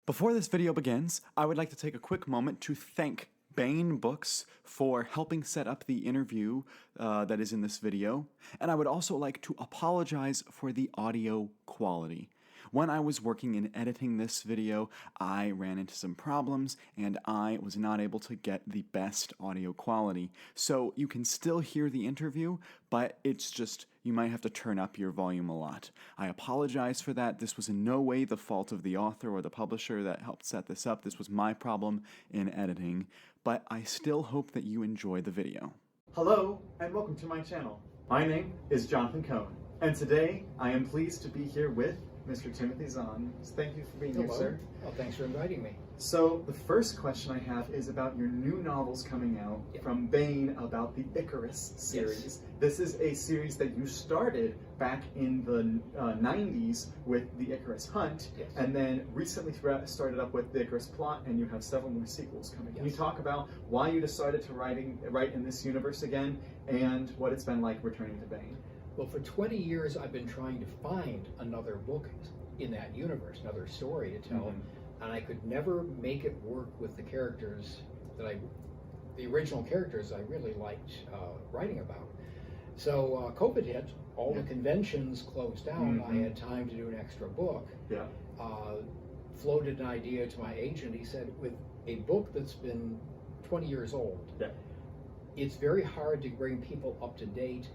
Before this video begins, I would like to take a quick moment to thank Bain Books for helping set up the interview that is in this video, and I would also like to apologize for the audio quality. When I was working in editing this video, I ran into some problems and I was not able to get the best audio quality. So you can still hear the interview, but it's just, you might have to turn up your volume a lot. I apologize for that. This was in no way the fault of the author or the publisher that helped set this up. This was my problem in editing, but I still hope that you enjoy the video. Hello, and welcome to my channel. My name is Jonathan Cohn, and today I am pleased to be here with Mr. Timothy Zahn. So thank you for being here, sir. Well, thanks for inviting me. So the first question I have is about your new novels coming out from Bain about the Icarus series. Yes. This is a series that you started back in the 90s with the Icarus Hunt, Yes. and then recently started up with the Icarus Plot, and you have several more sequels coming. Can you Yes. talk about why you decided to write in this universe again, and what it's been like returning to Bain? Well, for 20 years, I've been trying to find another book in that universe, another story to tell, and I could never make it work with the characters the original characters I really liked writing about. So COVID hit, all the conventions closed down, I had time to do an extra book. Yeah. Floated an idea to my agent. He said, with a book that's been 20 years old, it's very hard to bring people up to date.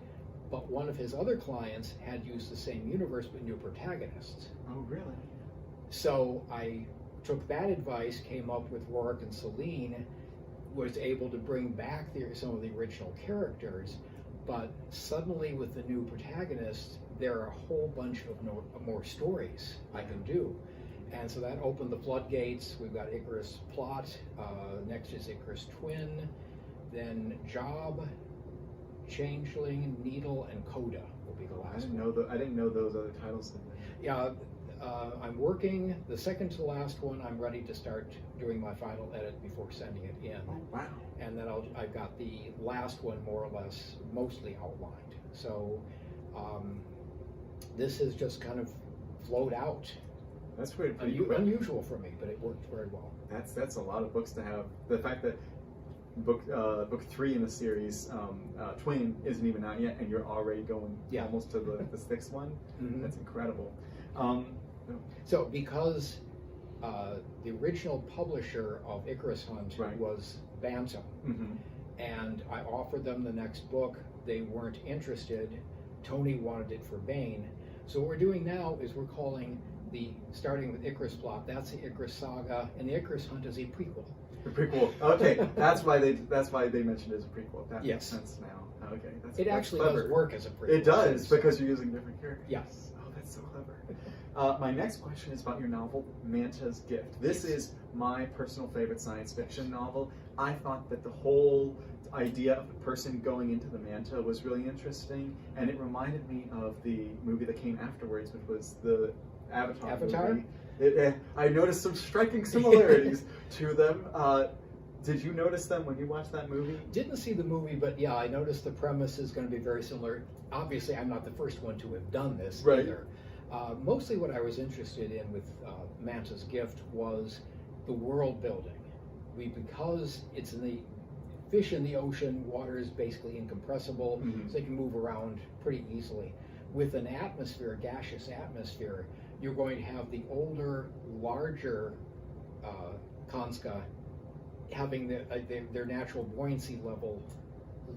But one of his other clients had used the same universe but new protagonists. Oh, really? So I took that advice, came up with Rourke and Celine, was able to bring back some of the original characters, but suddenly with the new protagonists, there are a whole bunch of more stories I can do. And so that opened the floodgates. We've got Icarus Plot, next is Icarus Twin, then Job, Changeling, Needle, and Coda will be the last one. I didn't know those other titles. Yeah, I'm working the second to last one. I'm ready to start doing my final edit before sending it in. Oh, wow. And then I've got the last one more or less mostly outlined. So this has just kind of flowed out. That's pretty unusual for me, but it worked very well. That's a lot of books to have. The fact that book 3 in the series, Twin, isn't even out yet, and you're already going almost to the 6th one. That's incredible. So because the original publisher of Icarus Hunt was Bantam, and I offered them the next book, they weren't interested. Tony wanted it for Bain. So what we're doing now is we're calling starting with Icarus Plot, that's the Icarus Saga, and the Icarus Hunt is a prequel. The prequel. Okay, that's why they mentioned it as a prequel. That makes sense now. Okay, that's actually clever. Does work as a prequel. It does, because you're using different characters. Yes. Oh, that's so clever. My next question is about your novel, Mantas Gift. This is my personal favorite science fiction novel. I thought that the whole idea of a person going into the manta was really interesting, and it reminded me of the movie that came afterwards, which was the Avatar movie. I noticed some striking similarities to them. Did you notice them when you watched that movie? Didn't see the movie, but yeah, I noticed the premise is going to be very similar. Obviously, I'm not the first one to have done this either. Mostly what I was interested in with Mantas Gift was the world building. Because it's in the fish in the ocean, water is basically incompressible, so they can move around pretty easily. With an atmosphere, a gaseous atmosphere, you're going to have the older, larger Kanska having their natural buoyancy level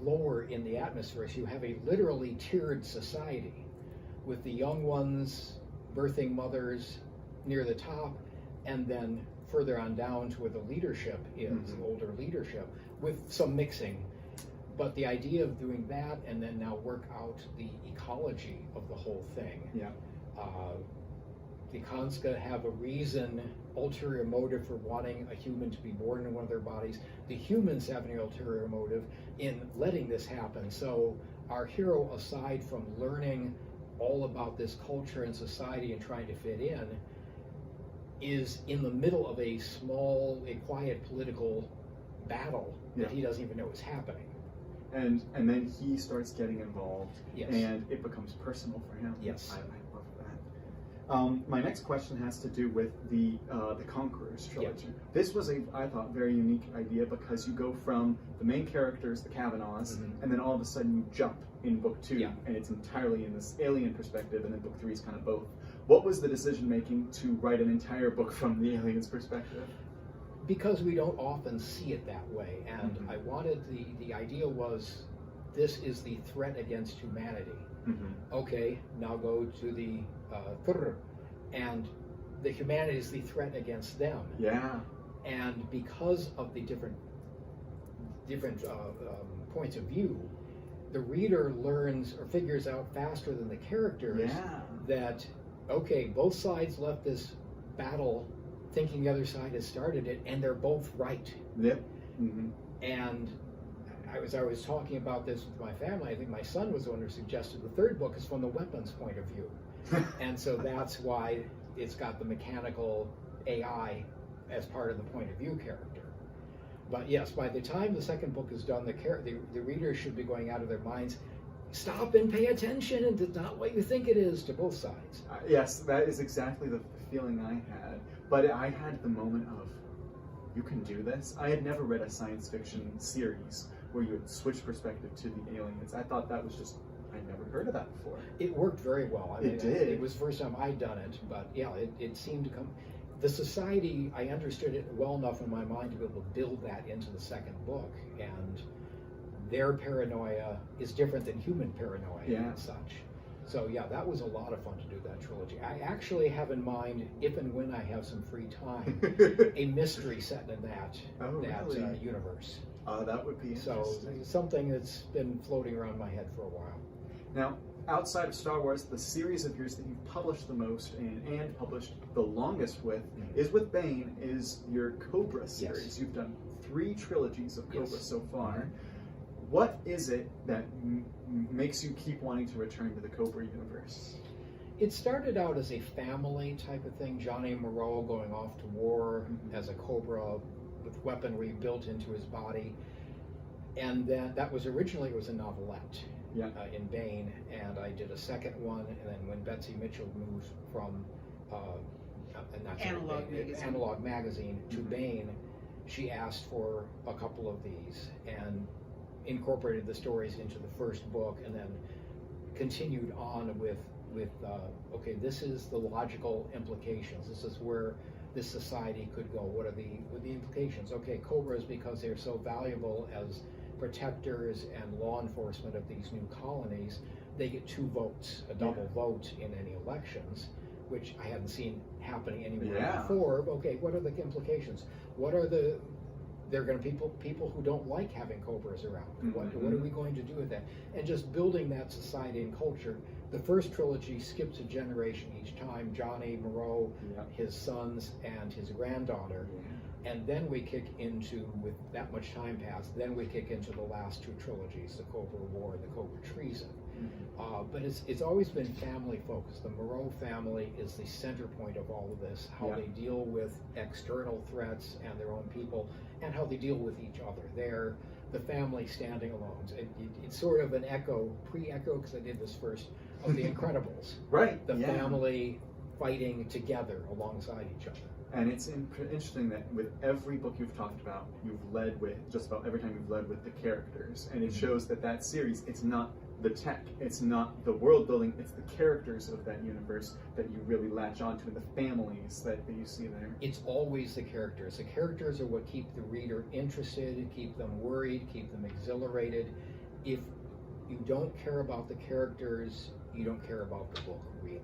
lower in the atmosphere. So you have a literally tiered society with the young ones, birthing mothers near the top, and then further on down to where the leadership is, older leadership, with some mixing. But the idea of doing that and then now work out the ecology of the whole thing. The Kanska have a reason, ulterior motive for wanting a human to be born in one of their bodies. The humans have an ulterior motive in letting this happen. So our hero, aside from learning all about this culture and society and trying to fit in, is in the middle of a quiet political battle that he doesn't even know is happening. And then he starts getting involved, and it becomes personal for him. Yes. I love that. My next question has to do with the Conquerors trilogy. Yep. This was I thought, very unique idea because you go from the main characters, the Kavanaughs, and then all of a sudden you jump in book 2, and it's entirely in this alien perspective, and then book 3 is kind of both. What was the decision making to write an entire book from the aliens' perspective? Because we don't often see it that way, and I wanted the idea was this is the threat against humanity. Okay, now go to the and the humanity is the threat against them. Yeah. And because of the different points of view, the reader learns or figures out faster than the characters that, okay, both sides left this battle thinking the other side has started it, and they're both right. Yep. And I was talking about this with my family. I think my son was the one who suggested the third book is from the weapons point of view. And so that's why it's got the mechanical AI as part of the point of view character. But yes, by the time the second book is done, the reader should be going out of their minds, stop and pay attention, and it's not what you think it is to both sides. Yes, that is exactly the feeling I had. But I had the moment of, you can do this? I had never read a science fiction series where you would switch perspective to the aliens. I thought that was just, I'd never heard of that before. It worked very well. I mean, it did. It was the first time I'd done it, but yeah, it seemed to come. The society, I understood it well enough in my mind to be able to build that into the second book, and their paranoia is different than human paranoia and such. So yeah, that was a lot of fun to do that trilogy. I actually have in mind, if and when I have some free time, a mystery set in that universe. That would be interesting. So something that's been floating around my head for a while. Now, outside of Star Wars, the series of yours that you've published the most and published the longest with is with Bane, is your Cobra series. Yes. You've done 3 trilogies of Cobra so far. What is it that makes you keep wanting to return to the Cobra universe? It started out as a family type of thing. Johnny Moreau going off to war as a Cobra with weaponry built into his body. And then that was originally, it was a novelette in Bane, and I did a second one, and then when Betsy Mitchell moved from Analog Magazine to Bane, she asked for a couple of these and incorporated the stories into the first book, and then continued on with okay, this is the logical implications. This is where this society could go. What are the implications? Okay, Cobras, because they're so valuable as protectors and law enforcement of these new colonies, they get 2 votes, a double vote in any elections, which I hadn't seen happening anywhere before. Okay, what are the implications? What are they're going to people who don't like having Cobras around. What are we going to do with that? And just building that society and culture. The first trilogy skips a generation each time. Johnny Moreau, his sons, and his granddaughter. And then we kick into, with that much time passed, then we kick into the last 2 trilogies, the Cobra War and the Cobra Treason. But it's always been family focused. The Moreau family is the center point of all of this, how they deal with external threats and their own people, and how they deal with each other. They're the family standing alone. It's sort of an pre-echo, because I did this first, of The Incredibles. The family fighting together alongside each other. And it's interesting that with every book you've talked about, you've led with, just about every time you've led with the characters. And it shows that series, it's not the tech, it's not the world building, it's the characters of that universe that you really latch onto, and the families that you see there. It's always the characters. The characters are what keep the reader interested, keep them worried, keep them exhilarated. If you don't care about the characters, you don't care about the book, really.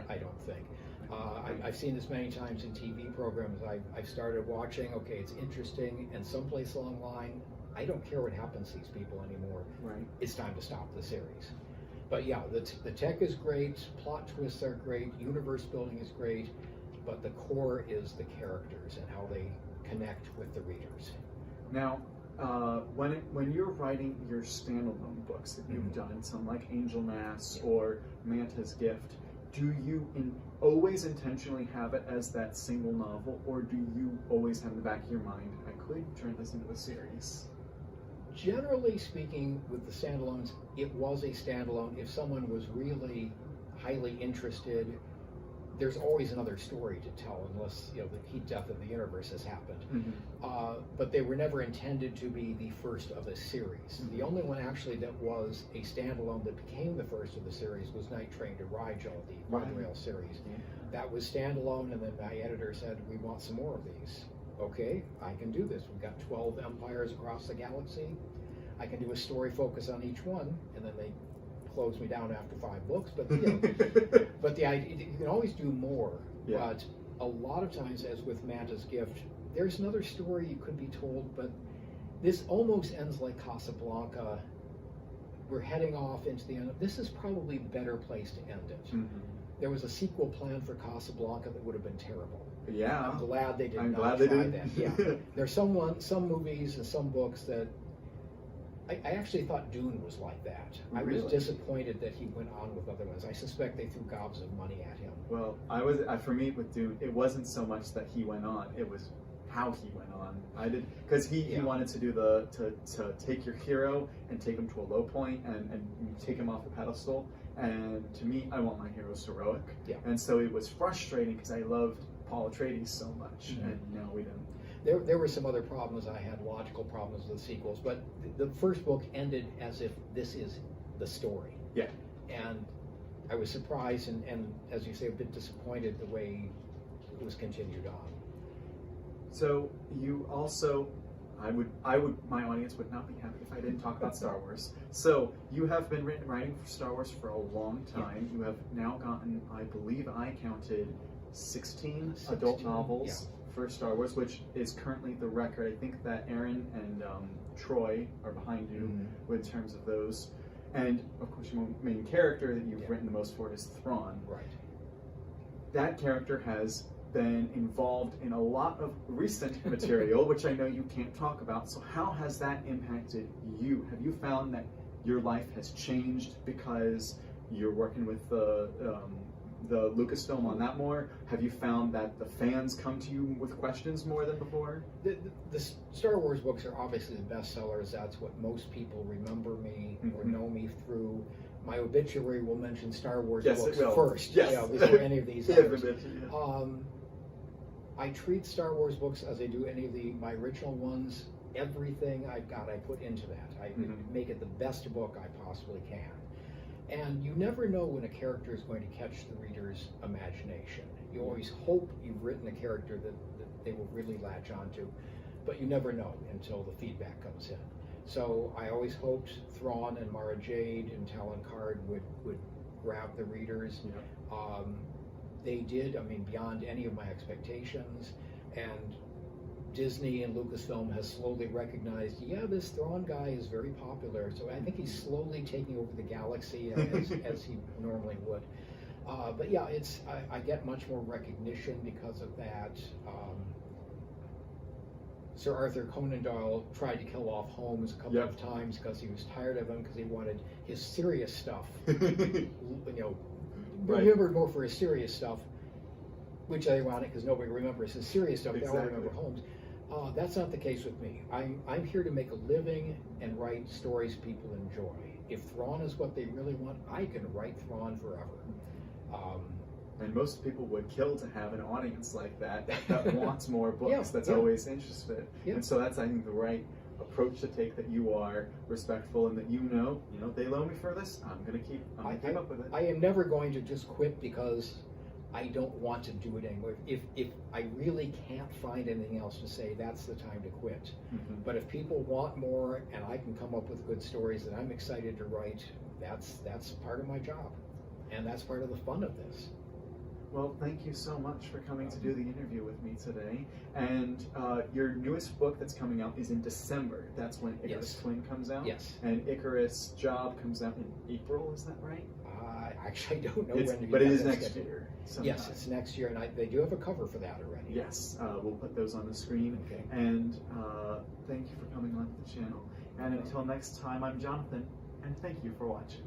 I don't think. I've seen this many times in TV programs. I've started watching, okay, it's interesting, and someplace along the line, I don't care what happens to these people anymore. It's time to stop the series. But yeah, the tech is great, plot twists are great, universe building is great, but the core is the characters and how they connect with the readers. Now, when you're writing your standalone books that you've done, some like Angel Mass or Mantas Gift, do you always intentionally have it as that single novel, or do you always have in the back of your mind, I could turn this into a series? Generally speaking, with the standalones, it was a standalone. If someone was really highly interested, there's always another story to tell, unless the heat death of the universe has happened. But they were never intended to be the first of a series. The only one actually that was a standalone that became the first of the series was Night Train to Rigel, the monorail series. That was standalone, and then my editor said, "We want some more of these." Okay, I can do this. We've got 12 empires across the galaxy. I can do a story focus on each one, and then they closed me down after 5 books. But but the idea, you can always do more. But a lot of times, as with Mantas Gift, there's another story you could be told, but this almost ends like Casablanca. We're heading off into the end. This is probably the better place to end it. There was a sequel planned for Casablanca that would have been terrible. Yeah, I'm glad they did I'm not glad they try didn't. that. Yeah, there's some movies and some books that I actually thought Dune was like that. I was disappointed that he went on with other ones. I suspect they threw gobs of money at him. Well, for me with Dune, it wasn't so much that he went on; it was how he went on. Because he wanted to do to take your hero and take him to a low point and take him off the pedestal. And to me, I want my heroes heroic. And so it was frustrating because I loved Paul Atreides so much, and no, we didn't. There were some other problems. I had logical problems with the sequels, but the first book ended as if this is the story. And I was surprised and as you say, a bit disappointed the way it was continued on. So you also, my audience would not be happy if I didn't talk about Star Wars. So you have been writing for Star Wars for a long time. You have now gotten, I believe I counted 16 adult novels for Star Wars, which is currently the record. I think that Aaron and Troy are behind you in terms of those. And of course, your main character that you've written the most for is Thrawn. That character has been involved in a lot of recent material, which I know you can't talk about. So how has that impacted you? Have you found that your life has changed because you're working with the Lucasfilm on that more? Have you found that the fans come to you with questions more than before? The Star Wars books are obviously the bestsellers. That's what most people remember me or know me through. My obituary will mention Star Wars books first, before any of these others. I treat Star Wars books as I do any of my original ones. Everything I've got, I put into that. I make it the best book I possibly can. And you never know when a character is going to catch the reader's imagination. You always hope you've written a character that they will really latch onto, but you never know until the feedback comes in. So I always hoped Thrawn and Mara Jade and Talon Karrde would grab the readers. They did, I mean, beyond any of my expectations. And Disney and Lucasfilm has slowly recognized, this Thrawn guy is very popular. So I think he's slowly taking over the galaxy as he normally would. But yeah, I get much more recognition because of that. Sir Arthur Conan Doyle tried to kill off Holmes a couple of times because he was tired of him, because he wanted his serious stuff, remembered more for his serious stuff, which is ironic because nobody remembers his serious stuff. They all remember Holmes. That's not the case with me. I'm here to make a living and write stories people enjoy. If Thrawn is what they really want, I can write Thrawn forever. And most people would kill to have an audience like that wants more books, that's always interested. And so that's, I think, the right approach to take, that you are respectful and that they loan me for this, I'm gonna keep up with it. I am never going to just quit because I don't want to do it anymore. If I really can't find anything else to say, that's the time to quit. But if people want more and I can come up with good stories that I'm excited to write, that's part of my job. And that's part of the fun of this. Well, thank you so much for coming to do the interview with me today. And your newest book that's coming out is in December. That's when Icarus Twin comes out? And Icarus Job comes out in April, is that right? Actually, I don't know when. But it is next year. Yes, it's next year, and they do have a cover for that already. Yes, we'll put those on the screen. And thank you for coming on the channel. And until next time, I'm Jonathan, and thank you for watching.